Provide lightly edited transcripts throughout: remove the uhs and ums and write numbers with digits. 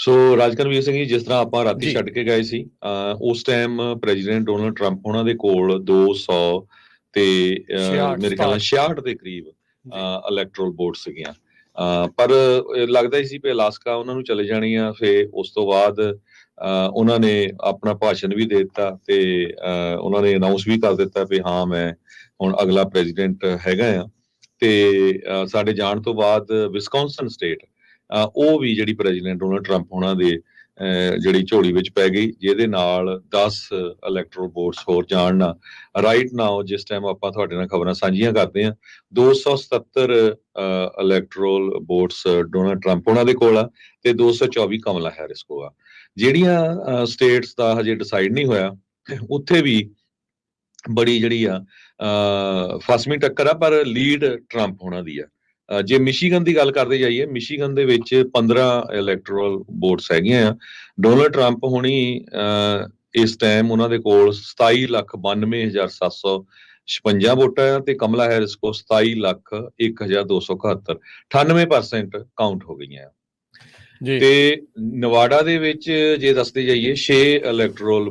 ਸੋ ਰਾਜਕਰਮਵੀਰ ਸਿੰਘ ਜੀ, ਜਿਸ ਤਰ੍ਹਾਂ ਆਪਾਂ ਰਾਤੀ ਜੀ ਛੱਡ ਕੇ ਗਏ ਸੀ, ਉਸ ਟਾਈਮ ਪ੍ਰੈਜ਼ੀਡੈਂਟ ਡੋਨਲਡ ਟਰੰਪ ਉਹਨਾਂ ਦੇ ਕੋਲ 200 ਤੇ 66 ਮੇਰੇ ਖਿਆਲ ਨਾਲ 67 66 ਦੇ ਕਰੀਬ ਜੀ ਇਲੈਕਟਰਲ ਵੋਟ ਸੀਗੀਆਂ। ਪਰ ਲੱਗਦਾ ਹੀ ਸੀ ਕਿ ਅਲਾਸਕਾ ਉਹਨਾਂ ਨੂੰ ਚਲੇ ਜਾਣੀ ਆ। ਫਿਰ ਉਸ ਤੋਂ ਬਾਅਦ ਉਹਨਾਂ ਨੇ ਆਪਣਾ ਭਾਸ਼ਣ ਵੀ ਦੇ ਦਿੱਤਾ ਤੇ ਉਹਨਾਂ ਨੇ ਅਨਾਉਂਸ ਵੀ ਕਰ ਦਿੱਤਾ ਵੀ ਹਾਂ, ਮੈਂ ਹੁਣ ਅਗਲਾ ਪ੍ਰੈਜ਼ੀਡੈਂਟ ਹੈਗਾ ਆ। ਤੇ ਸਾਡੇ ਜਾਣ ਤੋਂ ਬਾਅਦ ਵਿਸਕੌਨਸਨ ਸਟੇਟ ਉਹ ਵੀ ਜਿਹੜੀ ਪ੍ਰੈਜ਼ੀਡੈਂਟ ਡੋਨਲਡ ਟਰੰਪ ਉਹਨਾਂ ਦੇ ਜਿਹੜੀ ਝੋਲੀ ਵਿੱਚ ਪੈ ਗਈ, ਜਿਹਦੇ ਨਾਲ 10 ਇਲੈਕਟਰਲ ਵੋਟਸ ਹੋਰ ਜਾਣ ਨਾਲ ਰਾਈਟ ਨਾਓ ਜਿਸ ਟਾਈਮ ਆਪਾਂ ਤੁਹਾਡੇ ਨਾਲ ਖਬਰਾਂ ਸਾਂਝੀਆਂ ਕਰਦੇ ਹਾਂ 277 ਇਲੈਕਟਰਲ ਵੋਟਸ ਡੋਨਲਡ ਟਰੰਪ ਉਹਨਾਂ ਦੇ ਕੋਲ ਆ ਤੇ 224 ਕਮਲਾ ਹੈਰਿਸ ਕੋਲ ਆ। ਜਿਹੜੀਆਂ ਸਟੇਟਸ ਦਾ ਹਜੇ ਡਿਸਾਈਡ ਨਹੀਂ ਹੋਇਆ, ਉੱਥੇ ਵੀ ਬੜੀ ਜਿਹੜੀ ਆ ਫਸਵੀਂ ਟੱਕਰ ਆ, ਪਰ ਲੀਡ ਟਰੰਪ ਉਹਨਾਂ ਦੀ ਆ। ਜੇ ਮਿਸ਼ੀਗਨ ਦੀ ਗੱਲ ਕਰਦੇ ਜਾਈਏ, ਮਿਸ਼ੀਗਨ ਦੇ ਵਿੱਚ 15 ਇਲੈਕਟਰਲ ਵੋਟਸ ਹੈਗੀਆਂ ਆ। ਡੋਨਲਡ ਟਰੰਪ ਹੁਣੀ ਇਸ ਟਾਈਮ ਉਹਨਾਂ ਦੇ ਕੋਲ 27,92,756 ਵੋਟਾਂ ਆ ਤੇ ਕਮਲਾ ਹੈਰਿਸ ਕੋਲ 27,01,271 98% ਕਾਊਂਟ ਹੋ ਗਈਆਂ। ਜੀ ਤੇ ਨਵਾਡਾ ਦੇ ਵਿੱਚ ਜੇ ਦੱਸਦੇ ਜਾਈਏ 6 ਇਲੈਕਟਰਲ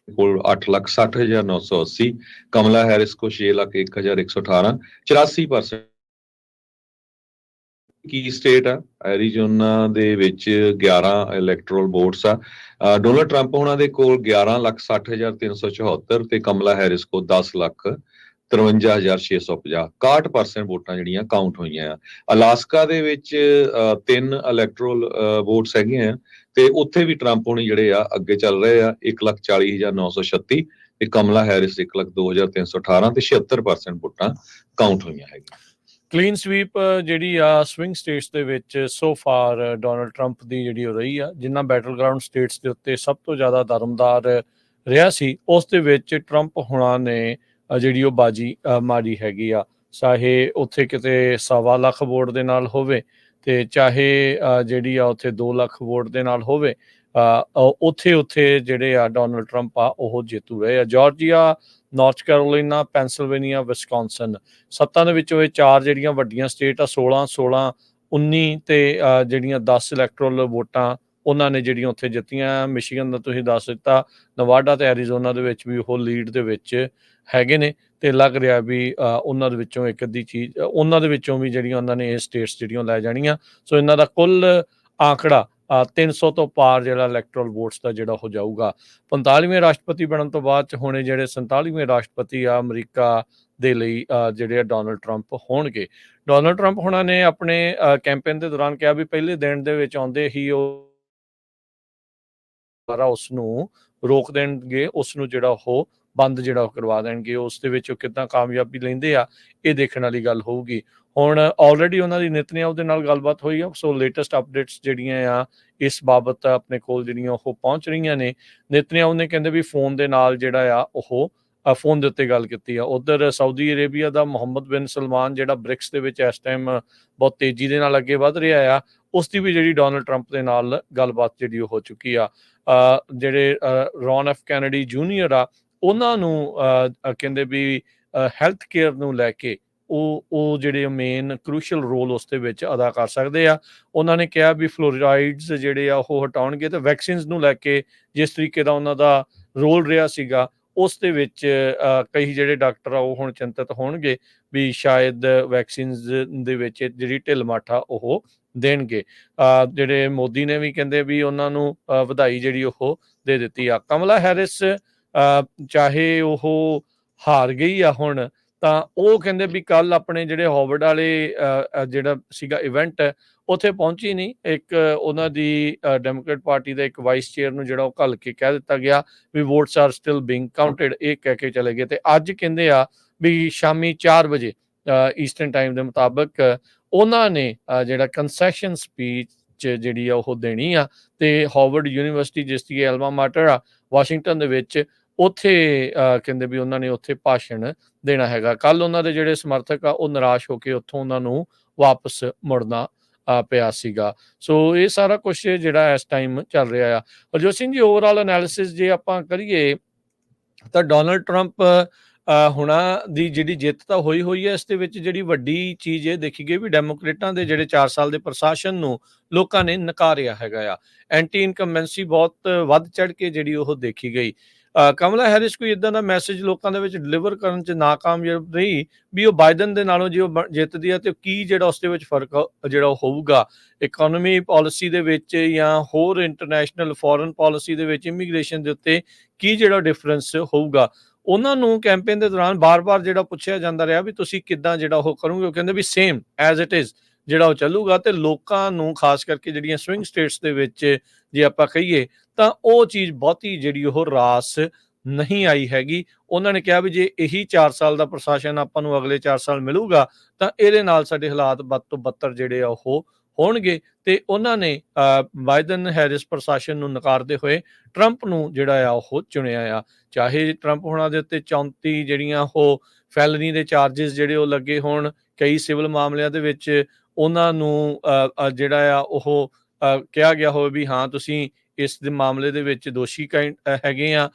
ਕੋਲ 8,60,980, ਕਮਲਾ ਹੈਰਿਸ ਕੋਲ 6,01,118, 84%। ਕੀ ਸਟੇਟ ਆ ਐਰੀਜ਼ੋਨਾ ਦੇ ਵਿੱਚ 11 ਇਲੈਕਟਰਲ ਵੋਟਸ ਆ। ਡੋਨਲਡ ਟਰੰਪ ਉਹਨਾਂ ਦੇ ਕੋਲ 11,60,374 ਤੇ ਕਮਲਾ ਹੈਰਿਸ ਕੋਲ 10,53,650, 61% ਵੋਟਾਂ ਜਿਹੜੀਆਂ ਕਾਊਂਟ ਹੋਈਆਂ ਆ। ਅਲਾਸਕਾ ਦੇ ਵਿੱਚ 3 ਇਲੈਕਟਰਲ ਵੋਟਸ ਹੈਗੀਆਂ ਆ ਤੇ ਉੱਥੇ ਵੀ ਟਰੰਪ ਹੋਣੀ ਜਿਹੜੇ ਆ ਅੱਗੇ ਚੱਲ ਰਹੇ ਆ। 1,40,936 ਤੇ ਕਮਲਾ ਹੈਰਿਸ 1,02,318 ਤੇ 76% ਵੋਟਾਂ ਕਾਊਂਟ ਹੋਈਆਂ ਹੈਗੀਆਂ। ਕਲੀਨ ਸਵੀਪ ਜਿਹੜੀ ਆ ਸਵਿੰਗ ਸਟੇਟਸ ਦੇ ਵਿੱਚ ਸੋ ਫਾਰ ਡੋਨਲਡ ਟਰੰਪ ਦੀ ਜਿਹੜੀ ਹੋ ਰਹੀ ਆ, ਜਿਨ੍ਹਾਂ ਬੈਟਲ ਗਰਾਊਂਡ ਸਟੇਟਸ ਦੇ ਉੱਤੇ ਸਭ ਤੋਂ ਜ਼ਿਆਦਾ ਦਰਮਦਾਰ ਰਿਹਾ ਸੀ, ਉਸ ਦੇ ਵਿੱਚ ਟਰੰਪ ਹੁਣਾਂ ਨੇ ਜਿਹੜੀ ਉਹ ਬਾਜੀ ਮਾਰੀ ਹੈਗੀ ਆ। ਚਾਹੇ ਉੱਥੇ ਕਿਤੇ 1.25 ਲੱਖ ਵੋਟ ਦੇ ਨਾਲ ਹੋਵੇ ਤੇ ਚਾਹੇ ਜਿਹੜੀ ਆ ਉੱਥੇ 2 ਲੱਖ ਵੋਟ ਦੇ ਨਾਲ ਹੋਵੇ, ਉੱਥੇ ਜਿਹੜੇ ਆ ਡੋਨਲਡ ਟਰੰਪ ਆ ਉਹ ਜੇਤੂ ਰਹੇ ਆ। Georgia, North Carolina, Pennsylvania, Wisconsin, ਸੱਤਾਂ ਦੇ ਵਿੱਚੋਂ ਇਹ 4 ਜਿਹੜੀਆਂ ਵੱਡੀਆਂ ਸਟੇਟ ਆ, 16, 19 ਤੇ ਜਿਹੜੀਆਂ 10 ਇਲੈਕਟਰਲ ਵੋਟਾਂ ਉਹਨਾਂ ਨੇ ਜਿਹੜੀਆਂ ਉੱਥੇ ਜਿੱਤੀਆਂ। ਮਿਸ਼ੀਗਨ ਦਾ ਤੁਸੀਂ ਦੱਸ ਦਿੱਤਾ, ਨਵਾਡਾ ਤੇ ਐਰੀਜ਼ੋਨਾ ਦੇ ਵਿੱਚ ਵੀ ਉਹ ਲੀਡ ਦੇ ਵਿੱਚ ਹੈਗੇ ਨੇ ਤੇ ਲੱਗ ਰਿਹਾ ਵੀ ਉਹਨਾਂ ਦੇ ਵਿੱਚੋਂ ਇੱਕ ਅੱਧੀ ਚੀਜ਼ ਉਹਨਾਂ ਦੇ ਵਿੱਚੋਂ ਵੀ ਜਿਹੜੀਆਂ ਉਹਨਾਂ ਨੇ ਇਹ ਸਟੇਟਸ ਜਿਹੜੀਆਂ ਲੈ ਜਾਣੀਆਂ। ਸੋ ਇਹਨਾਂ ਦਾ ਕੁੱਲ ਆંકੜਾ 300 ਤੋਂ ਪਾਰ ਜਿਹੜਾ ਇਲੈਕਟਰਲ ਵੋਟਸ ਦਾ ਜਿਹੜਾ ਹੋ ਜਾਊਗਾ। 45ਵੇਂ ਰਾਸ਼ਟਰਪਤੀ ਬਣਨ ਤੋਂ ਬਾਅਦ ਚ ਹੁਣੇ ਜਿਹੜੇ 47ਵੇਂ ਰਾਸ਼ਟਰਪਤੀ ਆ ਅਮਰੀਕਾ ਦੇ ਲਈ ਜਿਹੜੇ ਡੋਨਲਡ ਟਰੰਪ ਹੋਣਗੇ। ਡੋਨਲਡ ਟਰੰਪ ਹੁਣਾਂ ਨੇ ਆਪਣੇ ਕੈਂਪੇਨ ਦੇ ਦੌਰਾਨ ਕਿਹਾ ਵੀ ਪਹਿਲੇ ਦਿਨ ਦੇ ਵਿੱਚ ਆਉਂਦੇ ਹੀ ਉਹ ਉਸ ਨੂੰ ਰੋਕ ਦੇਣਗੇ, ਉਸ ਨੂੰ ਜਿਹੜਾ ਉਹ ਬੰਦ ਜਿਹੜਾ ਉਹ ਕਰਵਾ ਦੇਣਗੇ। ਉਸ ਦੇ ਵਿੱਚ ਉਹ ਕਿੱਦਾਂ ਕਾਮਯਾਬੀ ਲੈਂਦੇ ਆ, ਇਹ ਦੇਖਣ ਵਾਲੀ ਗੱਲ ਹੋਊਗੀ। ਹੁਣ ਆਲਰੇਡੀ ਉਹਨਾਂ ਦੀ ਨਿਤਨਿਆਹੂ ਦੇ ਨਾਲ ਗੱਲਬਾਤ ਹੋਈ ਆ। ਸੋ ਲੇਟੈਸਟ ਅਪਡੇਟਸ ਜਿਹੜੀਆਂ ਆ ਇਸ ਬਾਬਤ ਆਪਣੇ ਕੋਲ ਜਿਹੜੀਆਂ ਉਹ ਪਹੁੰਚ ਰਹੀਆਂ ਨੇ। ਨਿਤਨਿਆਹੂ ਨੇ ਕਹਿੰਦੇ ਵੀ ਫੋਨ ਦੇ ਨਾਲ ਜਿਹੜਾ ਆ ਉਹ ਫੋਨ ਦੇ ਉੱਤੇ ਗੱਲ ਕੀਤੀ ਆ। ਉਧਰ ਸਾਊਦੀ ਅਰੇਬੀਆ ਦਾ ਮੁਹੰਮਦ ਬਿਨ ਸਲਮਾਨ ਜਿਹੜਾ ਬ੍ਰਿਕਸ ਦੇ ਵਿੱਚ ਇਸ ਟਾਈਮ ਬਹੁਤ ਤੇਜ਼ੀ ਦੇ ਨਾਲ ਅੱਗੇ ਵੱਧ ਰਿਹਾ ਆ, ਉਸ ਦੀ ਵੀ ਜਿਹੜੀ ਡੋਨਲਡ ਟਰੰਪ ਦੇ ਨਾਲ ਗੱਲਬਾਤ ਜਿਹੜੀ ਉਹ ਹੋ ਚੁੱਕੀ ਆ। ਜਿਹੜੇ ਰੌਨ ਐਫ ਕੈਨੇਡੀ ਜੂਨੀਅਰ ਆ, ਉਹਨਾਂ ਨੂੰ ਕਹਿੰਦੇ ਵੀ ਹੈਲਥ ਕੇਅਰ ਨੂੰ ਲੈ ਕੇ ਉਹ ਜਿਹੜੇ ਮੇਨ ਕਰੂਸ਼ਲ ਰੋਲ ਉਸ ਦੇ ਵਿੱਚ ਅਦਾ ਕਰ ਸਕਦੇ ਆ। ਉਹਨਾਂ ਨੇ ਕਿਹਾ ਵੀ ਫਲੋਰਾਈਡਸ ਜਿਹੜੇ ਆ ਉਹ ਹਟਾਉਣਗੇ ਤੇ ਵੈਕਸੀਨਸ ਨੂੰ ਲੈ ਕੇ ਜਿਸ ਤਰੀਕੇ ਦਾ ਉਹਨਾਂ ਦਾ ਰੋਲ ਰਿਹਾ ਸੀਗਾ, ਉਸ ਦੇ ਵਿੱਚ ਕਈ ਜਿਹੜੇ ਡਾਕਟਰ ਆ ਉਹ ਹੁਣ ਚਿੰਤਤ ਹੋਣਗੇ ਵੀ ਸ਼ਾਇਦ ਵੈਕਸੀਨਸ ਦੇ ਵਿੱਚ ਜਿਹੜੀ ਢਿੱਲ ਮੱਠ ਆ ਉਹ ਦੇਣਗੇ। ਜਿਹੜੇ ਮੋਦੀ ਨੇ ਵੀ ਕਹਿੰਦੇ ਵੀ ਉਹਨਾਂ ਨੂੰ ਵਧਾਈ ਜਿਹੜੀ ਉਹ ਦੇ ਦਿੱਤੀ ਆ। ਕਮਲਾ ਹੈਰਿਸ ਚਾਹੇ ਉਹ ਹਾਰ ਗਈ ਆ ਹੁਣ, ਤਾਂ ਉਹ ਕਹਿੰਦੇ ਵੀ ਕੱਲ ਆਪਣੇ ਜਿਹੜੇ ਹਾਰਵਰਡ ਵਾਲੇ ਜਿਹੜਾ ਸੀਗਾ ਇਵੈਂਟ ਉੱਥੇ ਪਹੁੰਚੀ ਨਹੀਂ। ਇੱਕ ਉਹਨਾਂ ਦੀ ਡੈਮੋਕ੍ਰੇਟ ਪਾਰਟੀ ਦਾ ਇੱਕ ਵਾਈਸ ਚੇਅਰ ਨੂੰ ਜਿਹੜਾ ਉਹ ਘੱਲ ਕੇ ਕਹਿ ਦਿੱਤਾ ਗਿਆ ਵੀ votes are still being counted, ਇਹ ਕਹਿ ਕੇ ਚਲੇ ਗਏ। ਤੇ ਅੱਜ ਕਹਿੰਦੇ ਆ ਵੀ ਸ਼ਾਮੀ 4 ਵਜੇ ਈਸਟਰਨ ਟਾਈਮ ਦੇ ਮੁਤਾਬਕ ਉਹਨਾਂ ਨੇ ਜਿਹੜਾ ਕੰਸੈਸ਼ਨ ਸਪੀਚ ਜਿਹੜੀ ਆ ਉਹ ਦੇਣੀ ਆ ਤੇ ਹਾਰਵਰਡ ਯੂਨੀਵਰਸਿਟੀ ਜਿਸ ਦੀ ਐਲਮਾ ਮਾਟਰ ਆ ਵਾਸ਼ਿੰਗਟਨ ਦੇ ਵਿੱਚ, ਉੱਥੇ ਕਹਿੰਦੇ ਵੀ ਉਹਨਾਂ ਨੇ ਉੱਥੇ ਭਾਸ਼ਣ ਦੇਣਾ ਹੈਗਾ। ਕੱਲ ਉਹਨਾਂ ਦੇ ਜਿਹੜੇ ਸਮਰਥਕ ਆ ਉਹ ਨਿਰਾਸ਼ ਹੋ ਕੇ ਉੱਥੋਂ ਉਹਨਾਂ ਨੂੰ ਵਾਪਸ ਮੁੜਨਾ ਪਿਆ ਸੀਗਾ। ਸੋ ਇਹ ਸਾਰਾ ਕੁਝ ਜਿਹੜਾ ਇਸ ਟਾਈਮ ਚੱਲ ਰਿਹਾ ਆ। ਹਰਜੋਤ ਸਿੰਘ ਜੀ, ਓਵਰਆਲ ਐਨਾਲਿਸਿਸ ਜੇ ਆਪਾਂ ਕਰੀਏ ਤਾਂ ਡੋਨਲਡ ਟਰੰਪ ਹੁਣਾਂ ਦੀ ਜਿਹੜੀ ਜਿੱਤ ਤਾਂ ਹੋਈ ਹੈ, ਇਸ ਦੇ ਵਿੱਚ ਜਿਹੜੀ ਵੱਡੀ ਚੀਜ਼ ਇਹ ਦੇਖੀ ਗਈ ਵੀ ਡੈਮੋਕ੍ਰੇਟਾਂ ਦੇ ਜਿਹੜੇ 4 ਸਾਲ ਦੇ ਪ੍ਰਸ਼ਾਸਨ ਨੂੰ ਲੋਕਾਂ ਨੇ ਨਕਾਰਿਆ ਹੈਗਾ ਆ। ਐਂਟੀ ਇਨਕੰਬੈਂਸੀ ਬਹੁਤ ਵੱਧ ਚੜ੍ਹ ਕੇ ਜਿਹੜੀ ਉਹ ਦੇਖੀ ਗਈ। ਕਮਲਾ ਹੈਰਿਸ ਕੋਈ ਇਦਾਂ ਦਾ ਮੈਸੇਜ ਲੋਕਾਂ ਦੇ ਵਿੱਚ ਡਿਲੀਵਰ ਕਰਨ 'ਚ ਨਾਕਾਮਯਾਬ ਰਹੀ ਵੀ ਉਹ ਬਾਈਡਨ ਦੇ ਨਾਲੋਂ ਜੇ ਉਹ ਜਿੱਤਦੀ ਆ ਤੇ ਕੀ ਜਿਹੜਾ ਉਸ ਦੇ ਵਿੱਚ ਫਰਕ ਜਿਹੜਾ ਉਹ ਹੋਊਗਾ ਇਕਨੋਮੀ ਪਾਲਿਸੀ ਦੇ ਵਿੱਚ ਜਾਂ ਹੋਰ ਇੰਟਰਨੈਸ਼ਨਲ ਫੋਰਨ ਪਾਲਿਸੀ ਦੇ ਵਿੱਚ, ਇਮੀਗ੍ਰੇਸ਼ਨ ਦੇ ਉੱਤੇ ਕੀ ਜਿਹੜਾ ਡਿਫਰੈਂਸ ਹੋਊਗਾ। ਉਹਨਾਂ ਨੂੰ ਕੈਂਪੇਨ ਦੇ ਦੌਰਾਨ ਬਾਰ-ਬਾਰ ਜਿਹੜਾ ਪੁੱਛਿਆ ਜਾਂਦਾ ਰਿਹਾ ਵੀ ਤੁਸੀਂ ਕਿੱਦਾਂ ਜਿਹੜਾ ਉਹ ਕਰੋਗੇ, ਉਹ ਕਹਿੰਦੇ ਵੀ ਸੇਮ ਐਜ਼ ਇਟ ਇਜ਼ ਜਿਹੜਾ ਉਹ ਚੱਲੂਗਾ। ਤੇ ਲੋਕਾਂ ਨੂੰ ਖਾਸ ਕਰਕੇ ਜਿਹੜੀਆਂ ਸਵਿੰਗ ਸਟੇਟਸ ਦੇ ਵਿੱਚ ਜੇ ਆਪਾਂ ਕਹੀਏ ਤਾਂ ਉਹ ਚੀਜ਼ ਬਹੁਤੀ ਜਿਹੜੀ ਉਹ ਰਾਸ ਨਹੀਂ ਆਈ ਹੈਗੀ। ਉਹਨਾਂ ਨੇ ਕਿਹਾ ਵੀ ਜੇ ਇਹੀ 4 ਸਾਲ ਦਾ ਪ੍ਰਸ਼ਾਸਨ ਆਪਾਂ ਨੂੰ ਅਗਲੇ 4 ਸਾਲ ਮਿਲੂਗਾ ਤਾਂ ਇਹਦੇ ਨਾਲ ਸਾਡੇ ਹਾਲਾਤ ਬਦ ਤੋਂ ਬੱਤਰ ਜਿਹੜੇ ਆ ਉਹ ਹੋਣਗੇ। ਤੇ ਉਹਨਾਂ ਨੇ ਬਾਈਡਨ ਹੈਰਿਸ ਪ੍ਰਸ਼ਾਸਨ ਨੂੰ ਨਕਾਰਦੇ ਹੋਏ ਟਰੰਪ ਨੂੰ ਜਿਹੜਾ ਆ ਉਹ ਚੁਣਿਆ ਆ। ਚਾਹੇ ਟਰੰਪ ਹੋਣਾ ਦੇ ਉੱਤੇ 34 ਜਿਹੜੀਆਂ ਉਹ ਫੈਲਨੀ ਦੇ ਚਾਰजेस ਜਿਹੜੇ ਉਹ ਲੱਗੇ ਹੋਣ, ਕਈ ਸਿਵਲ ਮਾਮਲਿਆਂ ਦੇ ਵਿੱਚ ਉਹਨਾਂ ਨੂੰ ਜਿਹੜਾ ਆ ਉਹ ਕਿਹਾ ਗਿਆ ਹੋਵੇ ਵੀ ਹਾਂ ਤੁਸੀਂ ਇਸ ਦੇ ਮਾਮਲੇ ਦੇ ਵਿੱਚ ਦੋਸ਼ੀ ਹੈਗੇ ਆ।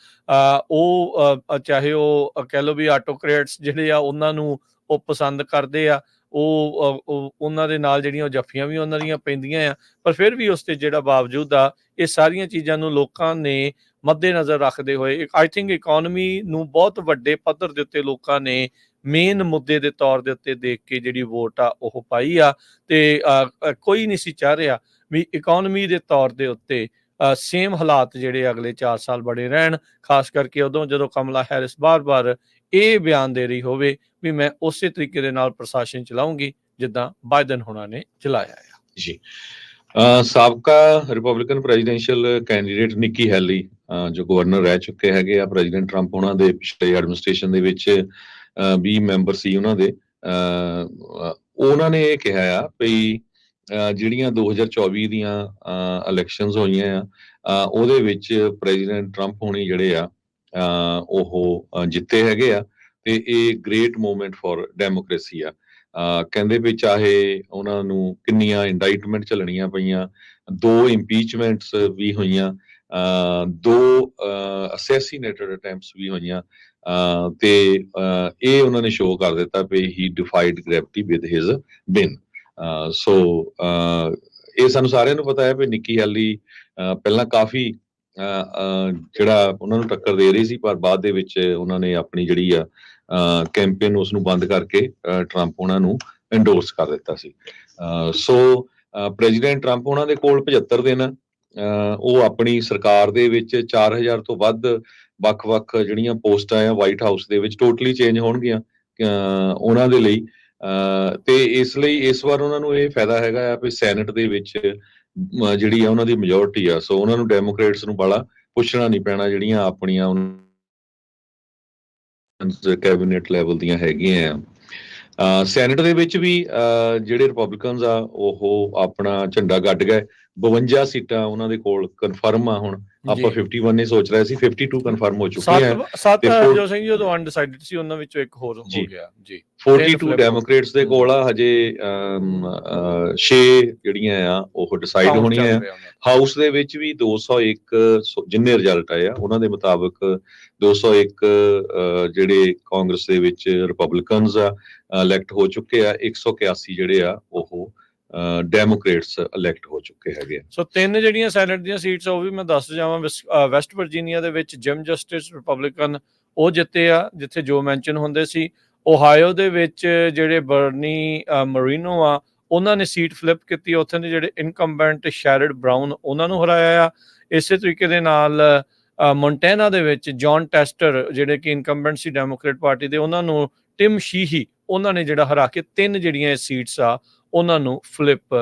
ਉਹ ਚਾਹੇ ਉਹ ਕਹਿ ਲਓ ਵੀ ਆਟੋਕਰੇਟਸ ਜਿਹੜੇ ਆ ਉਹਨਾਂ ਨੂੰ ਉਹ ਪਸੰਦ ਕਰਦੇ ਆ, ਉਹ ਉਹਨਾਂ ਦੇ ਨਾਲ ਜਿਹੜੀਆਂ ਜੱਫੀਆਂ ਵੀ ਉਹਨਾਂ ਦੀਆਂ ਪੈਂਦੀਆਂ ਆ। ਪਰ ਫਿਰ ਵੀ ਉਸ ਤੇ ਜਿਹੜਾ ਬਾਵਜੂਦ ਆ ਇਹ ਸਾਰੀਆਂ ਚੀਜ਼ਾਂ ਨੂੰ ਲੋਕਾਂ ਨੇ ਮੱਦੇ-ਨਜ਼ਰ ਰੱਖਦੇ ਹੋਏ ਆਈ ਥਿੰਕ ਇਕੋਨਮੀ ਨੂੰ ਬਹੁਤ ਵੱਡੇ ਪੱਧਰ ਦੇ ਉੱਤੇ ਲੋਕਾਂ ਨੇ ਮੇਨ ਮੁੱਦੇ ਦੇ ਤੌਰ ਦੇ ਉੱਤੇ ਦੇਖ ਕੇ ਜਿਹੜੀ ਵੋਟ ਆ ਉਹ ਪਾਈ ਆ। ਤੇ ਕੋਈ ਨਹੀਂ ਸੀ ਚਾਹ ਰਿਹਾ ਵੀ ਇਕੋਨਮੀ ਦੇ ਤੌਰ ਦੇ ਉੱਤੇ ਸੇਮ ਹਾਲਾਤ ਜਿਹੜੇ ਅਗਲੇ 4 ਸਾਲ ਬਣੇ ਰਹਿਣ, ਖਾਸ ਕਰਕੇ ਉਦੋਂ ਜਦੋਂ ਕਮਲਾ ਹੈਰਿਸ ਬਾਰ-ਬਾਰ ਇਹ ਬਿਆਨ ਦੇ ਰਹੀ ਹੋਵੇ ਵੀ ਮੈਂ ਉਸੇ ਤਰੀਕੇ ਦੇ ਨਾਲ ਪ੍ਰਸ਼ਾਸਨ ਚਲਾਉਂਗੀ ਜਿੱਦਾਂ ਬਾਈਡਨ ਹੋਣਾ ਨੇ ਚਲਾਇਆ ਆ। ਜੀ ਸਾਬਕਾ ਰਿਪਬਲਿਕਨ ਪ੍ਰੈਜ਼ੀਡੈਂਸ਼ੀਅਲ ਕੈਂਡੀਡੇਟ ਨਿੱਕੀ ਹੈਲੀ ਜੋ ਗਵਰਨਰ ਰਹਿ ਚੁੱਕੇ ਹੈਗੇ ਆ ਪ੍ਰੈਜ਼ੀਡੈਂਟ ਟਰੰਪ ਉਹਨਾਂ ਦੇ ਪਿਛਲੇ ਐਡਮਿਨਿਸਟ੍ਰੇਸ਼ਨ ਦੇ ਵਿੱਚ 20 ਮੈਂਬਰ ਸੀ ਉਹਨਾਂ ਦੇ। ਉਹਨਾਂ ਨੇ ਇਹ ਕਿਹਾ ਆ ਵੀ ਜਿਹੜੀਆਂ 2024 ਦੀਆਂ ਇਲੈਕਸ਼ਨਸ ਹੋਈਆਂ ਆ ਉਹਦੇ ਵਿੱਚ ਪ੍ਰੈਜ਼ੀਡੈਂਟ ਟਰੰਪ ਹੋਣੀ ਜਿਹੜੇ ਆ ਉਹ ਜਿੱਤੇ ਹੈਗੇ ਆ ਤੇ ਇਹ ਗ੍ਰੇਟ ਮੂਵਮੈਂਟ ਫॉर ਡੈਮੋਕ੍ਰੇਸੀ ਆ। ਕਹਿੰਦੇ ਵੀ ਚਾਹੇ ਉਹਨਾਂ ਨੂੰ ਕਿੰਨੀਆਂ ਇੰਡਾਈਟਮੈਂਟ ਝੱਲਣੀਆਂ ਪਈਆਂ, 2 ਇੰਪੀਚਮੈਂਟਸ ਵੀ ਹੋਈਆਂ, 2 ਅਸੈਸੀਨੇਟਡ ਅਟੈਂਪਟਸ ਵੀ ਹੋਈਆਂ ਤੇ ਇਹ ਉਹਨਾਂ ਨੇ ਸ਼ੋਅ ਕਰ ਦਿੱਤਾ ਵੀ ਹੀ ਡਿਫਾਈਡ ਗ੍ਰੈਵਿਟੀ ਵਿਦ ਹਿਜ਼ ਬਿਨ। ਸੋ ਇਹ ਸਾਨੂੰ ਸਾਰਿਆਂ ਨੂੰ ਪਤਾ ਹੈ ਵੀ ਨਿੱਕੀ ਹੈਲੀ ਪਹਿਲਾਂ ਕਾਫੀ ਜਿਹੜਾ ਉਹਨਾਂ ਨੂੰ ਟੱਕਰ ਦੇ ਰਹੀ ਸੀ, ਪਰ ਬਾਅਦ ਦੇ ਵਿੱਚ ਉਹਨਾਂ ਨੇ ਆਪਣੀ ਜਿਹੜੀ ਆ ਕੈਂਪੇਨ ਉਸ ਨੂੰ ਬੰਦ ਕਰਕੇ ਟਰੰਪ ਉਹਨਾਂ ਨੂੰ ਐਂਡੋਰਸ ਕਰ ਦਿੱਤਾ ਸੀ। ਸੋ ਪ੍ਰੈਜ਼ੀਡੈਂਟ ਟਰੰਪ ਉਹਨਾਂ ਦੇ ਕੋਲ 75 ਦਿਨ ਉਹ ਆਪਣੀ ਸਰਕਾਰ ਦੇ ਵਿੱਚ 4000 ਤੋਂ ਵੱਧ ਵੱਖ-ਵੱਖ ਜਿਹੜੀਆਂ ਪੋਸਟਾਂ ਆ ਵਾਈਟ ਹਾਊਸ ਦੇ ਵਿੱਚ ਟੋਟਲੀ ਚੇਂਜ ਹੋਣਗੀਆਂ ਉਹਨਾਂ ਦੇ ਲਈ। ਤੇ ਇਸ ਲਈ ਇਸ ਵਾਰ ਉਹਨਾਂ ਨੂੰ ਇਹ ਫਾਇਦਾ ਹੈਗਾ ਆ ਵੀ ਸੈਨੇਟ ਦੇ ਵਿੱਚ ਜਿਹੜੀ ਆ ਉਹਨਾਂ ਦੀ ਮੈਜੋਰਟੀ ਆ, ਸੋ ਉਹਨਾਂ ਨੂੰ ਡੈਮੋਕ੍ਰੇਟਸ ਨੂੰ ਬੜਾ ਪੁੱਛਣਾ ਨਹੀਂ ਪੈਣਾ ਜਿਹੜੀਆਂ ਆਪਣੀਆਂ ਕੈਬਨਿਟ ਲੈਵਲ ਦੀਆਂ ਹੈਗੀਆਂ ਆ। ਸੈਨੇਟ ਦੇ ਵਿੱਚ ਵੀ ਜਿਹੜੇ ਰਿਪਬਲਿਕਨਸ ਆ ਉਹ ਆਪਣਾ ਝੰਡਾ ਗੱਡ ਗਏ। 52 ਸੀਟਾਂ ਉਹਨਾਂ ਦੇ ਕੋਲ ਕਨਫਰਮ ਆ। ਹੁਣ ਆਪਾਂ 51 ਨੇ ਸੋਚ ਰਹੇ ਸੀ, 52 ਕਨਫਰਮ ਹੋ ਚੁੱਕੇ ਆ। 7 ਹਰਜੋਤ ਸਿੰਘ ਜੀ ਉਦੋਂ ਅਨਡਿਸਾਈਡਡ ਸੀ, ਉਹਨਾਂ ਵਿੱਚੋਂ ਇੱਕ ਹੋਰ ਹੋ ਗਿਆ ਜੀ। 42 ਡੈਮੋਕ੍ਰੇਟਸ ਦੇ ਕੋਲ ਆ ਹਜੇ 6 ਜਿਹੜੀਆਂ ਆ ਉਹ ਡਿਸਾਈਡ ਹੋਣੀਆਂ ਆ। ਹਾਊਸ ਦੇ ਵਿੱਚ ਵੀ 201 ਜਿੰਨੇ ਰਿਜ਼ਲਟ ਆਏ ਆ ਉਹਨਾਂ ਦੇ ਮੁਤਾਬਕ 201 ਜਿਹੜੇ ਕਾਂਗਰਸ ਦੇ ਵਿੱਚ ਰਿਪਬਲਿਕਨਸ ਆ ਇਲੈਕਟ ਹੋ ਚੁੱਕੇ ਆ, 181 ਜਿਹੜੇ ਆ ਉਹ ਡੈਮੋਕ੍ਰੇਟਸ ਇਲੈਕਟ ਹੋ ਚੁੱਕੇ ਹੈਗੇ ਆ। ਸੋ 3 ਜਿਹੜੀਆਂ ਸੈਨੇਟ ਦੀਆਂ ਸੀਟਸ ਉਹ ਵੀ ਮੈਂ ਦੱਸ ਜਾਵਾਂ। ਵੈਸਟ ਵਰਜੀਨੀਆ ਦੇ ਵਿੱਚ ਜਿਮ ਜਸਟਿਸ ਰਿਪਬਲਿਕਨ ਉਹ ਜਿੱਤੇ ਆ ਜਿੱਥੇ ਜੋ ਮੈਂਸ਼ਨ ਹੁੰਦੇ ਸੀ। ਓਹਾਇਓ ਦੇ ਵਿੱਚ ਜਿਹੜੇ ਬਰਨੀ ਮਰੀਨੋ ਆ ਉਹਨਾਂ ਨੇ ਸੀਟ ਫਲਿਪ ਕੀਤੀ, ਉੱਥੇ ਦੇ ਜਿਹੜੇ ਇਨਕੰਬੈਂਟ ਸ਼ੈਰਡ ਬਰਾਊਨ ਉਹਨਾਂ ਨੂੰ ਹਰਾਇਆ ਆ। ਇਸੇ ਤਰੀਕੇ ਦੇ ਨਾਲ ਮੌਂਟੈਨਾ ਦੇ ਵਿੱਚ ਜੌਨ ਟੈਸਟਰ ਜਿਹੜੇ ਕਿ ਇਨਕੰਬੈਂਟ ਸੀ ਡੈਮੋਕ੍ਰੇਟ ਪਾਰਟੀ ਦੇ, ਉਹਨਾਂ ਨੂੰ ਟਿਮ ਸ਼ੀਹੀ ਉਹਨਾਂ ਨੇ ਜਿਹੜਾ ਹਰਾ ਕੇ 3 ਜਿਹੜੀਆਂ ਸੀਟਸ ਆ ਉਹਨਾਂ ਨੂੰ ਫਲਿਪ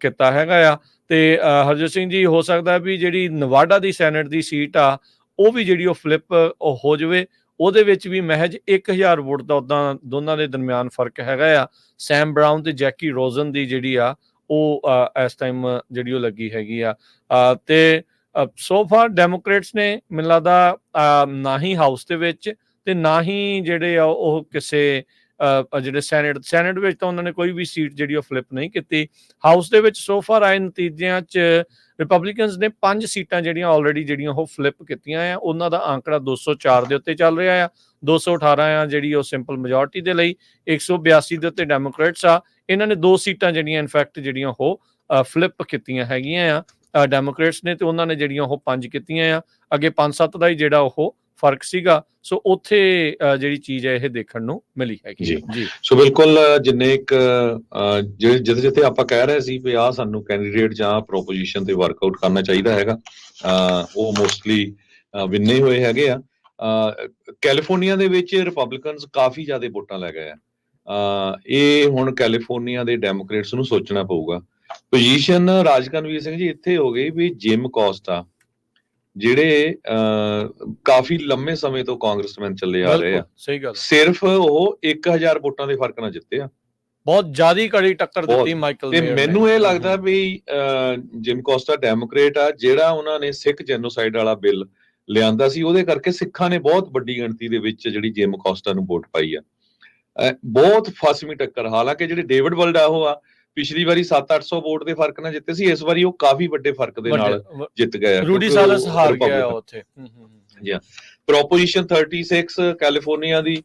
ਕੀਤਾ ਹੈਗਾ ਆ। ਤੇ ਹਰਜੋਤ ਸਿੰਘ ਜੀ ਹੋ ਸਕਦਾ ਵੀ ਜਿਹੜੀ ਨਵਾਡਾ ਦੀ ਸੈਨੇਟ ਦੀ ਸੀਟ ਆ ਉਹ ਵੀ ਜਿਹੜੀ ਉਹ ਫਲਿਪ ਹੋ ਜਾਵੇ। ਉਹਦੇ ਵਿੱਚ ਵੀ ਮਹਿਜ 1000 ਵੋਟ ਦਾ ਉੱਦਾਂ ਦੋਨਾਂ ਦੇ ਦਰਮਿਆਨ ਫਰਕ ਹੈਗਾ ਆ। ਸੈਮ ਬਰਾਊਨ ਤੇ ਜੈਕੀ ਰੋਜ਼ਨ ਦੀ ਜਿਹੜੀ ਆ ਉਹ ਇਸ ਟਾਈਮ ਜਿਹੜੀ ਉਹ ਲੱਗੀ ਹੈਗੀ ਆ। ਤੇ ਸੋ ਫਾਰ ਡੈਮੋਕ੍ਰੇਟਸ ਨੇ ਮੈਨੂੰ ਲੱਗਦਾ ਨਾ ਹੀ ਹਾਊਸ ਦੇ ਵਿੱਚ ਤੇ ਨਾ ਹੀ ਜਿਹੜੇ ਆ ਉਹ ਕਿਸੇ ਜਿਹੜੇ ਸੈਨੇਟ ਵਿੱਚ ਤਾਂ ਉਹਨਾਂ ਨੇ ਕੋਈ ਵੀ ਸੀਟ ਜਿਹੜੀ ਉਹ ਫਲਿੱਪ ਨਹੀਂ ਕੀਤੀ। ਹਾਊਸ ਦੇ ਵਿੱਚ ਸੋ ਫਾਰ ਆਏ ਨਤੀਜਿਆਂ 'ਚ ਰਿਪਬਲਿਕਨਸ ਨੇ 5 ਸੀਟਾਂ ਜਿਹੜੀਆਂ ਆਲਰੇਡੀ ਜਿਹੜੀਆਂ ਉਹ ਫਲਿੱਪ ਕੀਤੀਆਂ ਆ। ਉਹਨਾਂ ਦਾ ਅੰਕੜਾ 204 ਦੇ ਉੱਤੇ ਚੱਲ ਰਿਹਾ ਆ, 218 ਆ ਜਿਹੜੀ ਉਹ ਸਿੰਪਲ ਮੈਜੋਰਟੀ ਦੇ ਲਈ, 182 ਦੇ ਉੱਤੇ ਡੈਮੋਕ੍ਰੇਟਸ ਆ। ਇਹਨਾਂ ਨੇ 2 ਸੀਟਾਂ ਜਿਹੜੀਆਂ ਇਨਫੈਕਟ ਜਿਹੜੀਆਂ ਉਹ ਫਲਿੱਪ ਕੀਤੀਆਂ ਹੈਗੀਆਂ ਆ ਡੈਮੋਕ੍ਰੇਟਸ ਨੇ, ਤੇ ਉਹਨਾਂ ਨੇ ਜਿਹੜੀਆਂ ਉਹ 5 ਕੀਤੀਆਂ ਆ। ਅੱਗੇ 5-7 ਦਾ ਹੀ ਜਿਹੜਾ ਉਹ ਫਰਕ ਸੀਗਾ। ਸੋ ਉੱਥੇ ਜਿਹੜੀ ਚੀਜ਼ ਹੈ ਇਹ ਦੇਖਣ ਨੂੰ ਮਿਲੀ ਹੈਗੀ ਜੀ। ਸੋ ਬਿਲਕੁਲ ਜਿੰਨੇ ਇੱਕ ਜਿੱਥੇ ਆਪਾਂ ਕਹਿ ਰਹੇ ਸੀ ਵੀ ਸਾਨੂੰ ਕੈਂਡੀਡੇਟ ਜਾਂ ਪ੍ਰੋਪੋਜੀਸ਼ਨ ਤੇ ਵਰਕਆਊਟ ਕਰਨਾ ਚਾਹੀਦਾ ਹੈਗਾ, ਉਹ ਮੋਸਟਲੀ ਵਿੰਨੇ ਹੋਏ ਹੈਗੇ ਆ। ਕੈਲੀਫੋਰਨੀਆ ਦੇ ਵਿੱਚ ਰਿਪਬਲਿਕਨਸ ਕਾਫੀ ਜ਼ਿਆਦਾ ਵੋਟਾਂ ਲੈ ਗਏ ਆ। ਇਹ ਹੁਣ ਕੈਲੀਫੋਰਨੀਆ ਦੇ ਡੈਮੋਕ੍ਰੇਟਸ ਨੂੰ ਸੋਚਣਾ ਪਊਗਾ। ਪੋਜੀਸ਼ਨ ਰਾਜਕਨਵੀਰ ਸਿੰਘ ਜੀ ਇੱਥੇ ਹੋ ਗਈ ਵੀ ਜਿਮ ਕੋਸਟਾ ਜਿਹੜੇ ਕਾਫੀ ਲੰਮੇ ਸਮੇਂ ਤੋਂ ਕਾਂਗਰਸਮੈਨ ਚੱਲੇ ਆ ਰਹੇ ਆ, ਸਹੀ ਗੱਲ, ਸਿਰਫ ਉਹ 1000 ਵੋਟਾਂ ਦੇ ਫਰਕ ਨਾਲ ਜਿੱਤੇ ਆ। ਬਹੁਤ ਜ਼ਿਆਦਾ ਕੜੀ ਟੱਕਰ ਦਿੱਤੀ ਮਾਈਕਲ ਤੇ ਮੈਨੂੰ ਇਹ ਲੱਗਦਾ ਵੀ ਜਿਮ ਕੋਸਟਾ ਡੈਮੋਕ੍ਰੇਟ ਆ, ਜਿਹੜਾ ਉਹਨਾਂ ਨੇ ਸਿੱਖ ਜੈਨੋਸਾਈਡ ਵਾਲਾ ਬਿੱਲ ਲਿਆਂਦਾ ਸੀ, ਉਹਦੇ ਕਰਕੇ ਸਿੱਖਾਂ ਨੇ ਬਹੁਤ ਵੱਡੀ ਗਿਣਤੀ ਦੇ ਵਿੱਚ ਜਿਹੜੀ ਜਿਮ ਕੋਸਟਾ ਨੂੰ ਵੋਟ ਪਾਈ ਆ। ਬਹੁਤ ਫਸਵੀਂ ਟੱਕਰ। ਹਾਲਾਂਕਿ ਜਿਹੜੇ ਡੇਵਿਡ ਵਲਡਾਹੋ ਆ ਪਿਛਲੀ ਵਾਰੀ 700-800 ਵੋਟ ਦੇ ਫਰਕ ਨਾਲ ਜਿੱਤੇ ਸੀ, ਇਸ ਵਾਰੀ ਉਹ ਕਾਫੀ ਵੱਡੇ ਫਰਕ ਦੇ ਨਾਲ ਜਿੱਤ ਗਏ। ਰੂਡੀ ਸਾਲਸ ਹਾਰ ਗਿਆ ਉੱਥੇ। ਜੀ, ਪ੍ਰੋਪੋਜੀਸ਼ਨ 36 ਕੈਲੀਫੋਰਨੀਆ ਦੀ,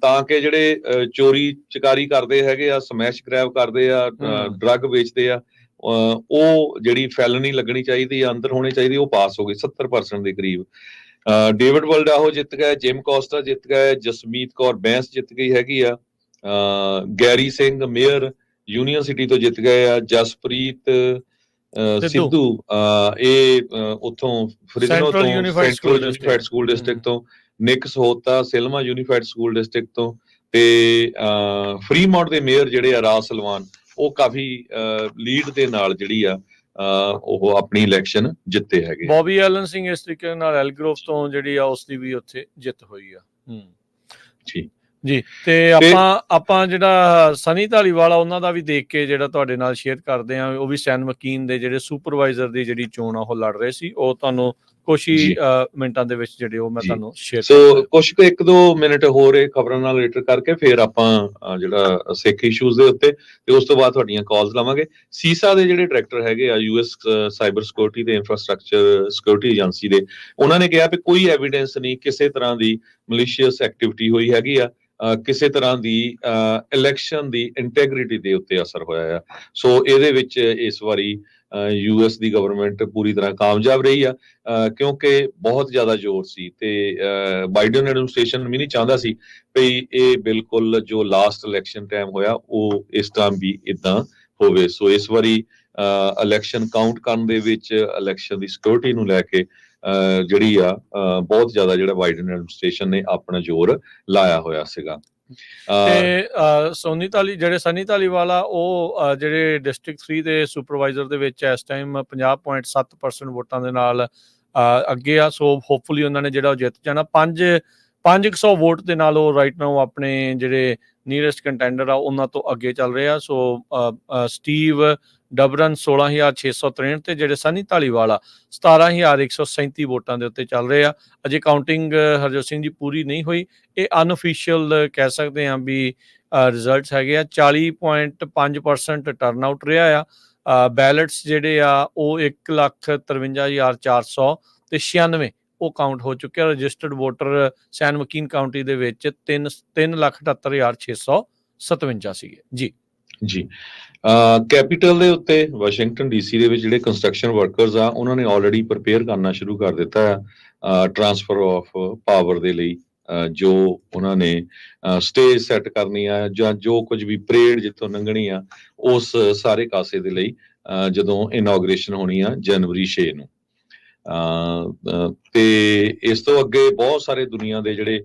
ਤਾਂ ਕਿ ਜਿਹੜੇ ਚੋਰੀ ਚਕਾਰੀ ਕਰਦੇ ਹੈਗੇ ਆ, ਸਮੈਸ਼ ਗ੍ਰੈਬ ਕਰਦੇ ਆ, ਡਰੱਗ ਵੇਚਦੇ ਆ, ਉਹ ਜਿਹੜੀ ਫੈਲਨੀ ਲੱਗਣੀ ਚਾਹੀਦੀ ਆ, ਅੰਦਰ ਹੋਣੀ ਚਾਹੀਦੀ, ਉਹ ਪਾਸ ਹੋ ਗਈ 70% ਦੇ ਕਰੀਬ। ਡੇਵਿਡ ਵਲਡਾਹੋ ਜਿੱਤ ਗਏ, ਜਿਮ ਕੋਸਟਾ ਜਿੱਤ ਗਏ, ਜਸਮੀਤ ਕੌਰ ਬੈਂਸ ਜਿੱਤ ਗਈ ਹੈਗੀ ਆ, Gary Singh mayor Union City ਤੋਂ ਜਿੱਤ ਗਏ ਆ, ਜਸਪ੍ਰੀਤ ਸਿੱਧੂ ਇਹ ਉੱਥੋਂ ਫਰਿਜ਼ਨੋ ਤੋਂ ਸੈਂਟਰਲ ਯੂਨੀਫਾਈਡ ਸਕੂਲ ਡਿਸਟ੍ਰਿਕਟ ਤੋਂ, ਨਿਕ Sahota Selma unified school district ਤੋਂ, ਤੇ ਫਰੀਮੌਂਟ ਦੇ ਮੇਅਰ ਜਿਹੜੇ ਆ ਰਾਜ ਸਲਵਾਨ, ਉਹ ਕਾਫੀ ਲੀਡ ਦੇ ਨਾਲ ਜਿਹੜੀ ਆ ਉਹ ਆਪਣੀ ਇਲੈਕਸ਼ਨ ਜਿੱਤੇ ਹੈਗੇ। ਬੌਬੀ ਐਲਨ ਸਿੰਘ ਇਸ ਤਰੀਕੇ ਨਾਲ ਐਲਗਰੋਵ ਤੋਂ ਜਿਹੜੀ ਆ ਉਸਦੀ ਵੀ ਉੱਥੇ ਜਿੱਤ ਹੋਈ ਆ। ਜੀ, ਤੇ ਆਪਾਂ ਜਿਹੜਾ ਸਨੀ ਧਾਲੀਵਾਲ ਉਹਨਾਂ ਦਾ ਵੀ ਦੇਖ ਕੇ ਜਿਹੜਾ ਤੁਹਾਡੇ ਨਾਲ ਸ਼ੇਅਰ ਕਰਦੇ ਆ। ਉਹ ਵੀ ਸੈਨ ਮਕੀਨ ਦੇ ਜਿਹੜੇ ਸੁਪਰਵਾਈਜ਼ਰ ਦੀ ਜਿਹੜੀ ਚੋਣ ਆ ਉਹ ਲੜ ਰਹੇ ਸੀ। ਉਹ ਤੁਹਾਨੂੰ ਕੁਛ ਹੀ ਮਿੰਟਾਂ ਦੇ ਵਿੱਚ ਜਿਹੜੇ ਉਹ ਮੈਂ ਤੁਹਾਨੂੰ ਸ਼ੇਅਰ ਸੋ ਕੁਛ ਕੁ 1-2 ਮਿੰਟ ਹੋਰ ਇਹ ਖਬਰਾਂ ਨਾਲ ਰਿਲੇਟਡ ਕਰਕੇ ਫਿਰ ਆਪਾਂ ਜਿਹੜਾ ਸਿੱਖ ਇਸ਼ੂਜ਼ ਦੇ ਉੱਤੇ, ਤੇ ਉਸ ਤੋਂ ਬਾਅਦ ਤੁਹਾਡੀਆਂ ਕਾਲਸ ਲਵਾਂਗੇ। ਸੀਸਾ ਦੇ ਜਿਹੜੇ ਡਾਇਰੈਕਟਰ ਹੈਗੇ ਆ US ਸਾਈਬਰ ਸਿਕਿਉਰਿਟੀ ਤੇ ਇਨਫਰਾਸਟ੍ਰਕਚਰ ਸਿਕਿਉਰਿਟੀ ਏਜੰਸੀ ਦੇ, ਉਹਨਾਂ ਨੇ ਕਿਹਾ ਵੀ ਕੋਈ ਐਵੀਡੈਂਸ ਨਹੀਂ ਕਿਸੇ ਤਰ੍ਹਾਂ ਦੀ ਮਲੀਸ਼ੀਅਸ ਐਕਟੀਵਿਟੀ ਹੋਈ ਹੈਗੀ ਆ, ਕਿਸੇ ਤਰ੍ਹਾਂ ਦੀ ਇਲੈਕਸ਼ਨ ਦੀ ਇੰਟੈਗ੍ਰਿਟੀ ਦੇ ਉੱਤੇ ਅਸਰ ਹੋਇਆ ਆ। ਸੋ ਇਹਦੇ ਵਿੱਚ ਇਸ ਵਾਰੀ US ਦੀ ਗਵਰਨਮੈਂਟ ਪੂਰੀ ਤਰ੍ਹਾਂ ਕਾਮਯਾਬ ਰਹੀ ਆ, ਕਿਉਂਕਿ ਬਹੁਤ ਜ਼ਿਆਦਾ ਜ਼ੋਰ ਸੀ ਤੇ ਬਾਈਡਨ ਐਡਮਿਨਿਸਟ੍ਰੇਸ਼ਨ ਵੀ ਨਹੀਂ ਚਾਹੁੰਦਾ ਸੀ ਵੀ ਇਹ ਬਿਲਕੁਲ ਜੋ ਲਾਸਟ ਇਲੈਕਸ਼ਨ ਟਾਈਮ ਹੋਇਆ ਉਹ ਇਸ ਟਾਈਮ ਵੀ ਇਦਾਂ ਹੋਵੇ। ਸੋ ਇਸ ਵਾਰੀ ਇਲੈਕਸ਼ਨ ਕਾਊਂਟ ਕਰਨ ਦੇ ਵਿੱਚ ਇਲੈਕਸ਼ਨ ਦੀ ਸਿਕਿਉਰਿਟੀ ਨੂੰ ਲੈ ਕੇ ਜਿਹੜੀ ਆ ਬਹੁਤ ਜ਼ਿਆਦਾ ਜਿਹੜਾ ਬਾਈਡਨ ਐਡਮਿਨਿਸਟ੍ਰੇਸ਼ਨ ਨੇ ਆਪਣਾ ਜ਼ੋਰ ਲਾਇਆ ਹੋਇਆ ਸੀਗਾ। ਤੇ ਸਨੀ ਧਾਲੀਵਾਲ ਆ, ਉਹ ਜਿਹੜੇ ਡਿਸਟ੍ਰਿਕਟ 3 ਦੇ ਸੁਪਰਵਾਈਜ਼ਰ ਦੇ ਵਿੱਚ ਇਸ ਟਾਈਮ 50.7% ਵੋਟਾਂ ਦੇ ਨਾਲ ਅੱਗੇ ਆ। ਸੋ ਹੋਪਫੁਲੀ ਉਹਨਾਂ ਨੇ ਜਿਹੜਾ ਉਹ ਜਿੱਤ ਜਾਣਾ। 500 ਵੋਟ ਦੇ ਨਾਲ ਉਹ ਰਾਈਟ ਨਾਓ ਆਪਣੇ ਜਿਹੜੇ ਨੀਅਰੈਸਟ ਕੰਟੈਂਡਰ ਆ ਉਹਨਾਂ ਤੋਂ ਅੱਗੇ ਚੱਲ ਰਹੇ ਆ। ਸੋ ਸਟੀਵ ਡਬਰਨ 16,663 ਤੇ ਜਿਹੜੇ ਸਨੀ ਧਾਲੀਵਾਲ ਆ 17,137 ਵੋਟਾਂ ਦੇ ਉੱਤੇ ਚੱਲ ਰਹੇ ਆ। ਅਜੇ ਕਾਊਂਟਿੰਗ ਹਰਜੋਤ ਸਿੰਘ ਜੀ ਪੂਰੀ ਨਹੀਂ ਹੋਈ। ਇਹ ਅਨਅਫੀਸ਼ੀਅਲ ਕਹਿ ਸਕਦੇ ਹਾਂ ਵੀ ਰਿਜ਼ਲਟਸ ਹੈਗੇ ਆ। 40.5% ਟਰਨ ਆਊਟ ਰਿਹਾ ਆ। ਬੈਲਟਸ ਜਿਹੜੇ ਆ ਉਹ 1,53,496 ਉਹ ਕਾਊਂਟ ਹੋ ਚੁੱਕੇ ਆ। ਰਜਿਸਟਰਡ ਵੋਟਰ ਸੈਨ ਮਕੀਨ ਕਾਊਂਟੀ ਦੇ ਵਿੱਚ 3,78,657 ਸੀਗੇ। ਜੀ ਕੈਪੀਟਲ ਦੇ ਉੱਤੇ ਵਾਸ਼ਿੰਗਟਨ DC ਦੇ ਵਿੱਚ ਜਿਹੜੇ ਕੰਸਟਰਕਸ਼ਨ ਵਰਕਰਸ ਆ ਉਹਨਾਂ ਨੇ ਆਲਰੇਡੀ ਪ੍ਰਪੇਅਰ ਕਰਨਾ ਸ਼ੁਰੂ ਕਰ ਦਿੱਤਾ ਆ ਟਰਾਂਸਫਰ ਆਫ ਪਾਵਰ ਦੇ ਲਈ। ਜੋ ਉਹਨਾਂ ਨੇ ਸਟੇਜ ਸੈੱਟ ਕਰਨੀ ਆ ਜਾਂ ਜੋ ਕੁਝ ਵੀ ਪਰੇਡ ਜਿੱਥੋਂ ਲੰਘਣੀ ਆ ਉਸ ਸਾਰੇ ਕਾਸੇ ਦੇ ਲਈ ਜਦੋਂ ਇਨੋਗ੍ਰੇਸ਼ਨ ਹੋਣੀ ਆ ਜਨਵਰੀ 6 ਨੂੰ। ਤੇ ਇਸ ਤੋਂ ਅੱਗੇ ਬਹੁਤ ਸਾਰੇ ਦੁਨੀਆ ਦੇ ਜਿਹੜੇ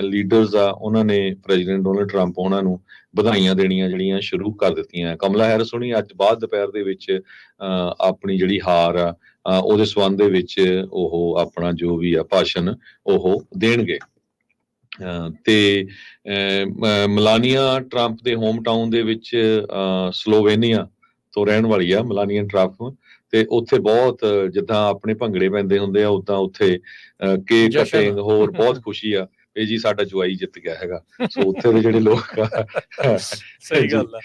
ਲੀਡਰਸ ਆ ਉਹਨਾਂ ਨੇ ਪ੍ਰੈਜ਼ੀਡੈਂਟ ਡੋਨਲਡ ਟਰੰਪ ਉਹਨਾਂ ਨੂੰ ਵਧਾਈਆਂ ਦੇਣੀਆਂ ਜਿਹੜੀਆਂ ਸ਼ੁਰੂ ਕਰ ਦਿੱਤੀਆਂ। ਕਮਲਾ ਹੈਰਿਸ ਹੁਣੀ ਅੱਜ ਬਾਅਦ ਦੁਪਹਿਰ ਦੇ ਵਿੱਚ ਆਪਣੀ ਜਿਹੜੀ ਹਾਰ ਆ ਉਹਦੇ ਸੰਬੰਧ ਦੇ ਵਿੱਚ ਉਹ ਆਪਣਾ ਜੋ ਵੀ ਆ ਭਾਸ਼ਣ ਉਹ ਦੇਣਗੇ। ਤੇ ਮਲਾਨੀਆ ਟਰੰਪ ਦੇ ਹੋਮ ਟਾਊਨ ਦੇ ਵਿੱਚ ਸਲੋਵੇਨੀਆ ਤੋਂ ਰਹਿਣ ਵਾਲੀ ਆ ਮਲਾਨੀਆ ਟਰੰਪ, ਤੇ ਉੱਥੇ ਬਹੁਤ ਜਿੱਦਾਂ ਆਪਣੇ ਭੰਗੜੇ ਪੈਂਦੇ ਹੁੰਦੇ ਆ ਉਦਾਂ ਉੱਥੇ ਕੇਕ ਕਟਿੰਗ ਹੋਰ ਬਹੁਤ ਖੁਸ਼ੀ ਆ। ਵੀ ਜੀ ਸਾਡਾ ਜਵਾਈ ਜਿੱਤ ਗਿਆ ਹੈਗਾ। ਸੋ ਉੱਥੇ ਦੇ ਜਿਹੜੇ ਲੋਕ ਆ ਸਹੀ ਜੀ, ਗੱਲ ਆ।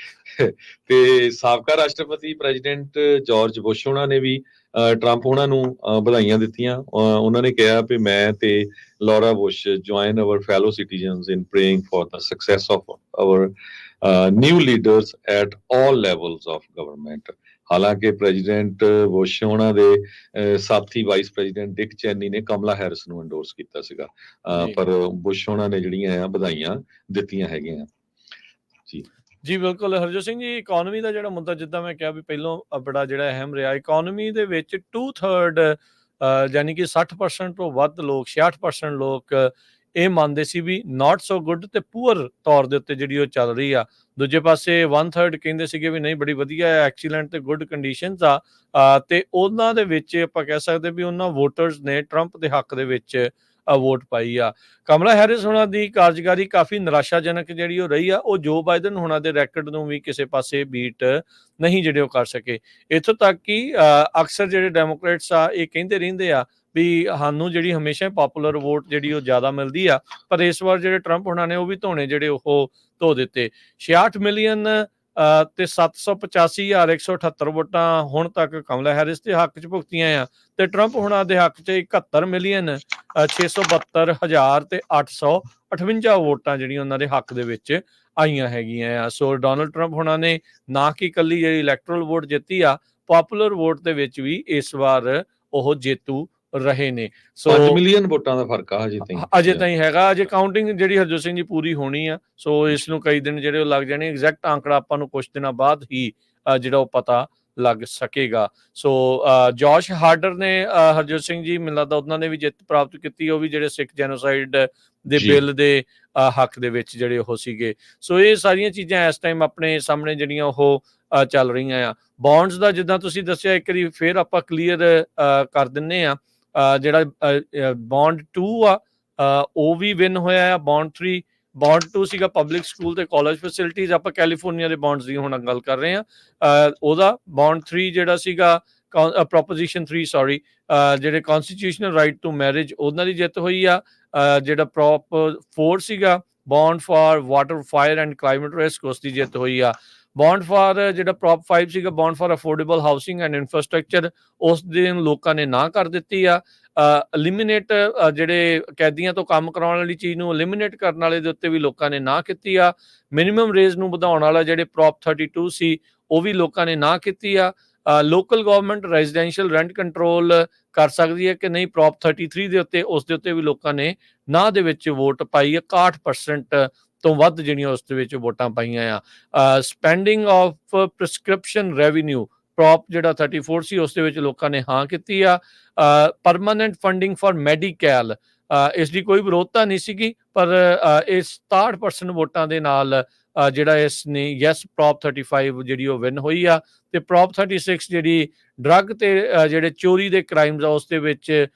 ਤੇ ਸਾਬਕਾ ਰਾਸ਼ਟਰਪਤੀ ਪ੍ਰੈਜ਼ੀਡੈਂਟ ਜਾਰਜ ਬੁਸ਼ ਉਹਨਾਂ ਨੇ ਵੀ ਟਰੰਪ ਉਹਨਾਂ ਨੂੰ ਵਧਾਈਆਂ ਦਿੱਤੀਆਂ। ਉਹਨਾਂ ਨੇ ਕਿਹਾ ਵੀ ਮੈਂ ਤੇ Laura Bush join our fellow citizens in praying for the success of our new leaders at all levels of government। ਹਾਲਾਂਕਿ ਪ੍ਰੈਜ਼ੀਡੈਂਟ ਬੁਸ਼ ਉਹਨਾਂ ਦੇ ਸਾਥੀ ਵਾਈਸ ਪ੍ਰੈਜ਼ੀਡੈਂਟ ਡਿਕ ਚੈਨੀ ਨੇ ਕਮਲਾ ਹੈਰਿਸ ਨੂੰ ਐਂਡੋਰਸ ਕੀਤਾ ਸੀਗਾ, ਪਰ ਬੁਸ਼ ਉਹਨਾਂ ਨੇ ਜਿਹੜੀਆਂ ਆ ਵਧਾਈਆਂ ਦਿੱਤੀਆਂ ਹੈਗੀਆਂ ਜੀ। ਜੀ ਬਿਲਕੁਲ ਹਰਜੋਤ ਸਿੰਘ ਜੀ, ਇਕੋਨਮੀ ਦਾ ਜਿਹੜਾ ਮੁੱਦਾ ਜਿੱਦਾਂ ਮੈਂ ਕਿਹਾ ਵੀ ਪਹਿਲੋਂ ਬੜਾ ਜਿਹੜਾ ਅਹਿਮ ਰਿਹਾ, ਇਕੋਨਮੀ ਦੇ ਵਿੱਚ 2/3 ਯਾਨੀ ਕਿ 60% ਤੋਂ ਵੱਧ ਲੋਕ 66% ਲੋਕ ਇਹ ਮੰਨਦੇ ਸੀ ਵੀ ਨਾਟ ਸੋ ਗੁੱਡ ਤੇ ਪੂਅਰ ਤੌਰ ਦੇ ਉੱਤੇ ਜਿਹੜੀ ਉਹ ਚੱਲ ਰਹੀ ਆ। ਦੂਜੇ ਪਾਸੇ 1/3 ਕਹਿੰਦੇ ਸੀਗੇ ਵੀ ਨਹੀਂ ਬੜੀ ਵਧੀਆ ਹੈ, ਐਕਸੀਲੈਂਟ ਤੇ ਗੁੱਡ ਕੰਡੀਸ਼ਨਸ ਆ। ਤੇ ਉਹਨਾਂ ਦੇ ਵਿੱਚ ਆਪਾਂ ਕਹਿ ਸਕਦੇ ਵੀ ਉਹਨਾਂ ਵੋਟਰਸ ਨੇ ਟਰੰਪ ਦੇ ਹੱਕ ਦੇ ਵਿੱਚ ਵੋਟ ਪਾਈ ਆ। ਕਮਲਾ ਹੈਰਿਸ ਹੋਣਾ ਦੀ ਕਾਰਜਕਾਰੀ ਕਾਫੀ ਨਿਰਾਸ਼ਾਜਨਕ ਜਿਹੜੀ ਉਹ ਰਹੀ ਆ। ਉਹ ਜੋ ਬਾਈਡਨ ਹੋਣਾ ਦੇ ਰੈਕਡ ਨੂੰ ਵੀ ਕਿਸੇ ਪਾਸੇ ਬੀਟ ਨਹੀਂ ਜਿਹੜੇ ਉਹ ਕਰ ਸਕੇ। ਇੱਥੋਂ ਤੱਕ ਕਿ ਅਕਸਰ ਜਿਹੜੇ ਡੈਮੋਕ੍ਰੇਟਸ ਆ ਇਹ ਕਹਿੰਦੇ ਰਹਿੰਦੇ ਆ ਵੀ ਸਾਨੂੰ ਜਿਹੜੀ ਹਮੇਸ਼ਾ ਪਾਪੂਲਰ ਵੋਟ ਜਿਹੜੀ ਉਹ ਜ਼ਿਆਦਾ ਮਿਲਦੀ ਆ, ਪਰ ਇਸ ਵਾਰ ਜਿਹੜੇ ਟਰੰਪ ਹੋਣਾ ਨੇ ਉਹ ਵੀ ਧੋਣੇ ਜਿਹੜੇ ਉਹ ਧੋ ਦਿੱਤੇ। 66 ਮਿਲੀਅਨ ਤੇ 785,178 ਵੋਟਾਂ ਹੁਣ ਤੱਕ ਕਮਲਾ ਹੈਰਿਸ ਦੇ ਹੱਕ 'ਚ ਭੁਗਤੀਆਂ ਆ, ਤੇ ਟਰੰਪ ਹੋਣਾ ਦੇ ਹੱਕ 'ਚ 71 ਮਿਲੀਅਨ 672,000 ਤੇ 858 ਵੋਟਾਂ ਜਿਹੜੀਆਂ ਉਹਨਾਂ ਦੇ ਹੱਕ ਦੇ ਵਿੱਚ ਆਈਆਂ ਹੈਗੀਆਂ ਆ। ਸੋ ਡੋਨਲਡ ਟਰੰਪ ਹੋਣਾ ਨੇ ਨਾ ਕਿ ਇਕੱਲੀ ਜਿਹੜੀ ਇਲੈਕਟਰਲ ਵੋਟ ਜਿੱਤੀ ਆ, ਪਾਪੂਲਰ ਵੋਟ ਦੇ ਵਿੱਚ ਵੀ ਇਸ ਵਾਰ ਉਹ ਜੇਤੂ ਰਹੇ ਨੇ। ਸੋ 5 ਮਿਲੀਅਨ ਵੋਟਾਂ ਦਾ ਫਰਕ ਆ ਅਜੇ ਤਾਈਂ ਹੈਗਾ। ਅਜੇ ਕਾਊਂਟਿੰਗ ਜਿਹੜੀ ਹਰਜੋਤ ਸਿੰਘ ਜੀ ਪੂਰੀ ਹੋਣੀ ਆ। ਸੋ ਇਸ ਨੂੰ ਕਈ ਦਿਨ ਜਿਹੜੇ ਉਹ ਲੱਗ ਜਾਣੇ। ਐਗਜ਼ੈਕਟ ਆંકੜਾ ਆਪਾਂ ਨੂੰ ਕੁਝ ਦਿਨਾਂ ਬਾਅਦ ਹੀ ਜਿਹੜਾ ਉਹ ਪਤਾ ਲੱਗ ਸਕੇਗਾ। ਸੋ ਜੋਸ਼ ਹਾਰਡਰ ਨੇ ਹਰਜੋਤ ਸਿੰਘ ਜੀ ਮੈਨੂੰ ਲੱਗਦਾ ਉਹਨਾਂ ਨੇ ਵੀ ਜਿੱਤ ਪ੍ਰਾਪਤ ਕੀਤੀ। ਉਹ ਵੀ ਜਿਹੜੇ ਸਿੱਖ ਜੈਨੋਸਾਈਡ ਦੇ ਬਿੱਲ ਦੇ ਹੱਕ ਦੇ ਵਿੱਚ ਜਿਹੜੇ ਉਹ ਸੀਗੇ। ਸੋ ਇਹ ਸਾਰੀਆਂ ਚੀਜ਼ਾਂ ਇਸ ਟਾਈਮ ਆਪਣੇ ਸਾਹਮਣੇ ਜਿਹੜੀਆਂ ਉਹ ਚੱਲ ਰਹੀਆਂ ਆ। ਬੌਂਡਸ ਦਾ ਜਿੱਦਾਂ ਤੁਸੀਂ ਦੱਸਿਆ, ਇੱਕ ਵਾਰੀ ਫੇਰ ਆਪਾਂ ਕਲੀਅਰ ਕਰ ਦਿੰਨੇ ਆ। ਜਿਹੜਾ ਬੌਂਡ 2 ਆ ਉਹ ਵੀ ਵਿਨ ਹੋਇਆ ਆ। ਬੌਂਡ 2 ਸੀਗਾ ਪਬਲਿਕ ਸਕੂਲ ਤੇ ਕਾਲਜ ਫੈਸਿਲਿਟੀਜ਼। ਆਪਾਂ ਕੈਲੀਫੋਰਨੀਆ ਦੇ ਬੌਂਡਸ ਦੀ ਹੁਣ ਗੱਲ ਕਰ ਰਹੇ ਆ। ਉਹਦਾ ਬੌਂਡ 3 ਜਿਹੜਾ ਸੀਗਾ ਪ੍ਰੋਪੋਜੀਸ਼ਨ 3 ਸੌਰੀ ਜਿਹੜੇ ਕਨਸਟੀਟਿਊਸ਼ਨਲ ਰਾਈਟ ਟੂ ਮੈਰਿਜ ਉਹਨਾਂ ਦੀ ਜਿੱਤ ਹੋਈ ਆ। ਜਿਹੜਾ ਪ੍ਰੋਪ 4 ਸੀਗਾ bond for water fire and climate risk ਉਸ ਦੀ ਜਿੱਤ ਹੋਈ ਆ। ਬੌਂਡ ਫਾਰ ਜਿਹੜਾ ਪ੍ਰੋਪ 5 ਸੀਗਾ bond for affordable housing and infrastructure ਉਸ ਦੇ ਲੋਕਾਂ ਨੇ ਨਾ ਕਰ ਦਿੱਤੀ ਆ। ਐਲੀਮੀਨੇਟ ਜਿਹੜੇ ਕੈਦੀਆਂ ਤੋਂ ਕੰਮ ਕਰਾਉਣ ਵਾਲੀ ਚੀਜ਼ ਨੂੰ ਐਲੀਮੀਨੇਟ ਕਰਨ ਵਾਲੇ ਦੇ ਉੱਤੇ ਵੀ ਲੋਕਾਂ ਨੇ ਨਾ ਕੀਤੀ ਆ। ਮਿਨੀਮਮ ਰੇਜ਼ ਨੂੰ ਵਧਾਉਣ ਵਾਲਾ ਜਿਹੜੇ ਪ੍ਰੋਪ 32 ਸੀ ਉਹ ਵੀ ਲੋਕਾਂ ਨੇ ਨਾ ਕੀਤੀ ਆ। Local government residential rent control ਕਰ ਸਕਦੀ ਹੈ ਕਿ ਨਹੀਂ ਪ੍ਰੋਪ 33 ਦੇ ਉੱਤੇ, ਉਸ ਦੇ ਉੱਤੇ ਵੀ ਲੋਕਾਂ ਨੇ ਨਾ ਦੇ ਵਿੱਚ ਵੋਟ ਪਾਈ ਆ। 61% ਤੋਂ ਵੱਧ ਜਿਹੜੀਆਂ ਉਸ ਦੇ ਵਿੱਚ ਵੋਟਾਂ ਪਾਈਆਂ ਆ। Spending of prescription revenue prop ਜਿਹੜਾ 34 ਸੀ ਉਸ ਦੇ ਵਿੱਚ ਲੋਕਾਂ ਨੇ ਹਾਂ ਕੀਤੀ ਆ। ਪਰਮਾਨੈਂਟ ਫੰਡਿੰਗ ਫॉर ਮੈਡੀਕੈਲ ਇਸ ਦੀ ਕੋਈ ਵਿਰੋਧਤਾ ਨਹੀਂ ਸੀਗੀ, ਪਰ ਇਹ 67% ਵੋਟਾਂ ਦੇ ਨਾਲ ਜਿਹੜਾ ਇਸ ਨੇ ਯੈਸ ਪ੍ਰੋਪ 35 ਜਿਹੜੀ ਉਹ ਵਿਨ ਹੋਈ ਆ। ਤੇ ਪ੍ਰੋਪ 36 ਜਿਹੜੀ ਡਰੱਗ ਤੇ ਜਿਹੜੇ ਚੋਰੀ ਦੇ ਕ੍ਰਾਈਮਸ ਆ ਉਸ ਦੇ ਵਿੱਚ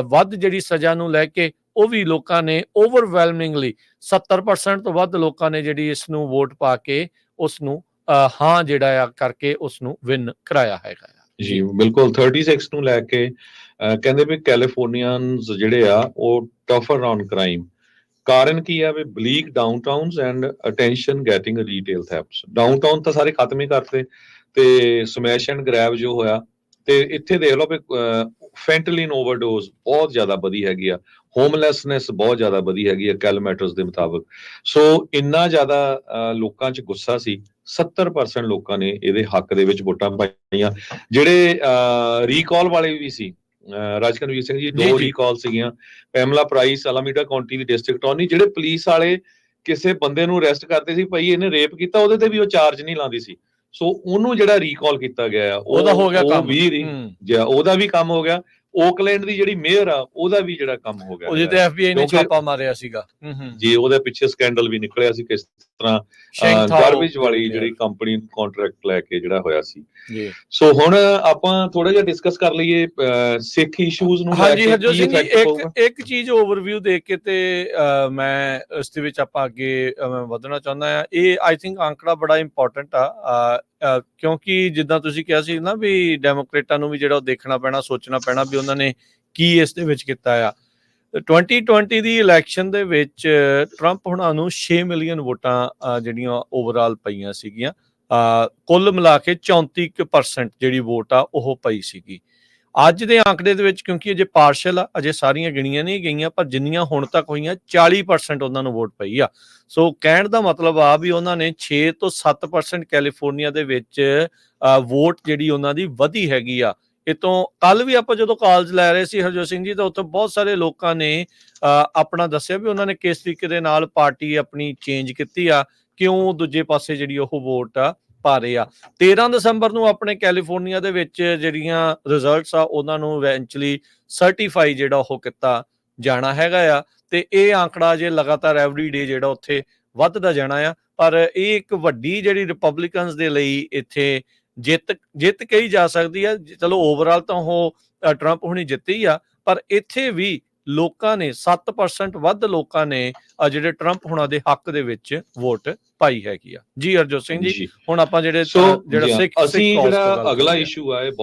ਵੱਧ ਜਿਹੜੀ ਸਜ਼ਾ ਨੂੰ ਲੈ ਕੇ ਉਹ ਵੀ ਲੋਕਾਂ ਨੇ ਓਵਰਵੈਲਮਿੰਗਲੀ 70% ਤੋਂ ਵੱਧ ਲੋਕਾਂ ਨੇ ਜਿਹੜੀ ਇਸ ਨੂੰ ਵੋਟ ਪਾ ਕੇ ਉਸ ਨੂੰ ਹਾਂ ਜਿਹੜਾ ਆ ਕਰਕੇ ਉਸ ਨੂੰ ਵਿਨ ਕਰਾਇਆ ਹੈਗਾ ਜੀ। ਬਿਲਕੁਲ 36 ਨੂੰ ਲੈ ਕੇ ਕਹਿੰਦੇ ਵੀ ਕੈਲੀਫੋਰਨੀਅਨਸ ਜਿਹੜੇ ਆ ਉਹ ਟਫਰ ਔਨ ਕ੍ਰਾਈਮ। ਕਾਰਨ ਕੀ ਆ ਵੀ bleak downtowns and attention getting retail thefts. Downtown ਤਾਂ ਸਾਰੇ ਖਤਮ ਹੀ ਕਰਤੇ ਤੇ ਸਮੈਸ਼ ਐਂਡ ਗ੍ਰੈਬ ਜੋ ਹੋਇਆ। ਤੇ ਇੱਥੇ ਦੇਖ ਲਓ ਵੀ ਫੈਂਟਲਿਨ ਓਵਰਡੋਜ਼ ਬਹੁਤ ਜ਼ਿਆਦਾ ਵਧੀ ਹੈਗੀ ਆ। ਹੋਮਲੈਸਨੈਸ ਬਹੁਤ ਜ਼ਿਆਦਾ ਵਧੀ ਹੈਗੀ ਆ ਕੈਲੋਮੀਟਰਸ ਦੇ ਮੁਤਾਬਕ। ਸੋ ਇੰਨਾ ਜ਼ਿਆਦਾ ਲੋਕਾਂ 'ਚ ਗੁੱਸਾ ਸੀ। 70% ਲੋਕਾਂ ਨੇ ਇਹਦੇ ਹੱਕ ਦੇ ਵਿੱਚ ਵੋਟਾਂ ਪਾਈਆਂ। ਜਿਹੜੇ ਰੀਕਾਲ ਵਾਲੇ ਵੀ ਸੀ, ਰਾਜਕਨਵੀਰ ਸਿੰਘ ਜੀ 2 ਰੀਕਾਲ ਸੀਗੀਆਂ। ਪੈਮਲਾ ਪ੍ਰਾਈਸ ਅਲਾਮੀਡਾ ਕਾਉਂਟੀ ਦੀ ਡਿਸਟ੍ਰਿਕਟ ਅਟਾਰਨੀ, ਜਿਹੜੇ ਪੁਲਿਸ ਵਾਲੇ ਕਿਸੇ ਬੰਦੇ ਨੂੰ ਅਰੈਸਟ ਕਰਦੇ ਸੀ ਭਾਈ ਇਹਨੇ ਰੇਪ ਕੀਤਾ ਉਹਦੇ ਤੇ ਵੀ ਉਹ ਚਾਰਜ ਨਹੀਂ ਲਾਉਂਦੀ ਸੀ। ਸੋ ਉਹਨੂੰ ਜਿਹੜਾ ਰੀਕਾਲ ਕੀਤਾ ਗਿਆ ਉਹਦਾ ਹੋ ਗਿਆ ਕੰਮ, ਉਹਦਾ ਵੀ ਕੰਮ ਹੋ ਗਿਆ। ਓਕਲੈਂਡ ਦੀ ਜਿਹੜੀ ਮੇਅਰ ਆ ਉਹਦਾ ਵੀ ਜਿਹੜਾ ਕੰਮ ਹੋ ਗਿਆ। ਉਹਦੇ ਤੇ FBI ਨੇ ਛਾਪਾ ਮਾਰਿਆ ਸੀਗਾ ਜੀ। ਉਹਦੇ ਪਿੱਛੇ ਸਕੈਂਡਲ ਵੀ ਨਿਕਲਿਆ ਸੀ ਕਿਸ ਤਰ੍ਹਾਂ ਗਾਰਬੇਜ ਵਾਲੀ ਜਿਹੜੀ ਕੰਪਨੀ ਕੰਟਰੈਕਟ ਲੈ ਕੇ ਜਿਹੜਾ ਹੋਇਆ ਸੀ। ਸੋ ਹੁਣ ਆਪਾਂ ਥੋੜਾ ਜਿਹਾ ਡਿਸਕਸ ਕਰ ਲਈਏ ਸਿੱਖ ਇਸ਼ੂਜ਼ ਨੂੰ ਲੈ ਕੇ। ਹਰਜੋਤ ਸਿੰਘ ਜੀ ਇੱਕ ਚੀਜ਼ ਓਵਰਵਿਊ ਦੇਖ ਕੇ ਤੇ ਮੈਂ ਇਸ ਦੇ ਵਿੱਚ ਆਪਾਂ ਅੱਗੇ ਵਧਣਾ ਚਾਹੁੰਦਾ ਆ। ਇਹ ਆਈ ਥਿੰਕ ਅੰਕੜਾ ਬੜਾ ਇੰਪੋਰਟੈਂਟ ਆ ਕਿਉਂਕਿ ਜਿੱਦਾਂ ਤੁਸੀਂ ਕਿਹਾ ਸੀ ਨਾ ਵੀ ਡੈਮੋਕ੍ਰੇਟਾਂ ਨੂੰ ਵੀ ਜਿਹੜਾ ਉਹ ਦੇਖਣਾ ਪੈਣਾ, ਸੋਚਣਾ ਪੈਣਾ ਵੀ ਉਹਨਾਂ ਨੇ ਕੀ ਇਸ ਦੇ ਵਿੱਚ ਕੀਤਾ ਆ। 2020 ਦੀ ਇਲੈਕਸ਼ਨ ਦੇ ਵਿੱਚ ਟਰੰਪ ਹੁਣਾਂ ਨੂੰ 6 ਮਿਲੀਅਨ ਵੋਟਾਂ ਜਿਹੜੀਆਂ ਓਵਰਆਲ ਪਈਆਂ ਸੀਗੀਆਂ। ਕੁੱਲ ਮਿਲਾ ਕੇ 34% ਜਿਹੜੀ ਵੋਟ ਆ ਉਹ ਪਈ ਸੀਗੀ। ਅੱਜ ਦੇ ਆંકੜੇ ਦੇ ਵਿੱਚ ਕਿਉਂਕਿ ਅਜੇ ਪਾਰਸ਼ਲ ਆ, ਅਜੇ ਸਾਰੀਆਂ ਗਿਣੀਆਂ ਨਹੀਂ ਗਈਆਂ, ਪਰ ਜਿੰਨੀਆਂ ਹੁਣ ਤੱਕ ਹੋਈਆਂ 40% ਉਹਨਾਂ ਨੂੰ ਵੋਟ ਪਈ ਆ। ਸੋ ਕਹਿਣ ਦਾ ਮਤਲਬ ਆ ਵੀ ਉਹਨਾਂ ਨੇ 6 ਤੋਂ 7% ਕੈਲੀਫੋਰਨੀਆ ਦੇ ਵਿੱਚ ਵੋਟ ਜਿਹੜੀ ਉਹਨਾਂ ਦੀ ਵਧੀ ਹੈਗੀ ਆ। ਇਹ ਤੋਂ ਕੱਲ ਵੀ ਆਪਾਂ ਜਦੋਂ ਕਾਲਜ ਲੈ ਰਹੇ ਸੀ ਹਰਜੋਤ ਸਿੰਘ ਜੀ, ਤਾਂ ਉੱਥੇ ਬਹੁਤ ਸਾਰੇ ਲੋਕਾਂ ਨੇ ਆਪਣਾ ਦੱਸਿਆ ਵੀ ਉਹਨਾਂ ਨੇ ਕਿਸ ਤਰੀਕੇ ਦੇ ਨਾਲ ਪਾਰਟੀ ਆਪਣੀ ਚੇਂਜ ਕੀਤੀ ਆ, ਕਿਉਂ ਦੂਜੇ ਪਾਸੇ ਜਿਹੜੀ ਉਹ ਵੋਟ ਆ ਪਾ ਰਹੇ ਆ। 13 ਦਸੰਬਰ ਨੂੰ ਆਪਣੇ ਕੈਲੀਫੋਰਨੀਆ ਦੇ ਵਿੱਚ ਜਿਹੜੀਆਂ ਰਿਜ਼ਲਟਸ ਆ ਉਹਨਾਂ ਨੂੰ ਇਵੈਂਚੁਅਲੀ ਸਰਟੀਫਾਈ ਜਿਹੜਾ ਉਹ ਕੀਤਾ ਜਾਣਾ ਹੈਗਾ ਆ, ਤੇ ਇਹ ਆંકੜਾ ਜੇ ਲਗਾਤਾਰ ਐਵਰੀ ਡੇ ਜਿਹੜਾ ਉੱਥੇ ਵੱਧਦਾ ਜਾਣਾ ਆ। ਪਰ ਇਹ ਇੱਕ ਵੱਡੀ ਜਿਹੜੀ ਰਿਪਬਲਿਕਨਸ ਦੇ ਲਈ ਇੱਥੇ ਜਿੱਤ ਕਹੀ ਜਾ ਸਕਦੀ ਆ। ਚਲੋ ਓਵਰਆਲ ਤਾਂ ਉਹ ਟਰੰਪ ਹੁਣੀ ਜਿੱਤੇ ਹੀ ਆ, ਪਰ ਇੱਥੇ ਵੀ ਲੋਕਾਂ ਨੇ 7% ਵੱਧ ਲੋਕਾਂ ਨੇ ਜਿਹੜੇ ਟਰੰਪ ਹੁਣਾਂ ਦੇ ਹੱਕ ਦੇ ਵਿੱਚ ਵੋਟ ਪਾਈ ਹੈਗੀ ਆ। ਜੀ ਹਰਜੋਤ ਸਿੰਘ ਜੀ, ਜੀ ਹੁਣ ਆਪਾਂ ਜਿਹੜਾ ਸੋ ਜਿਹੜਾ ਜੀ ਹਾਂ, ਸਿੱਖ ਅਸੀਂ cause ਤੋਂ ਜਿਹੜਾ ਗੱਲ ਅਗਲਾ ਕਰਦੇ ਆ। ਇਸ਼ੂ ਆ ਇਹ ਬਹੁਤ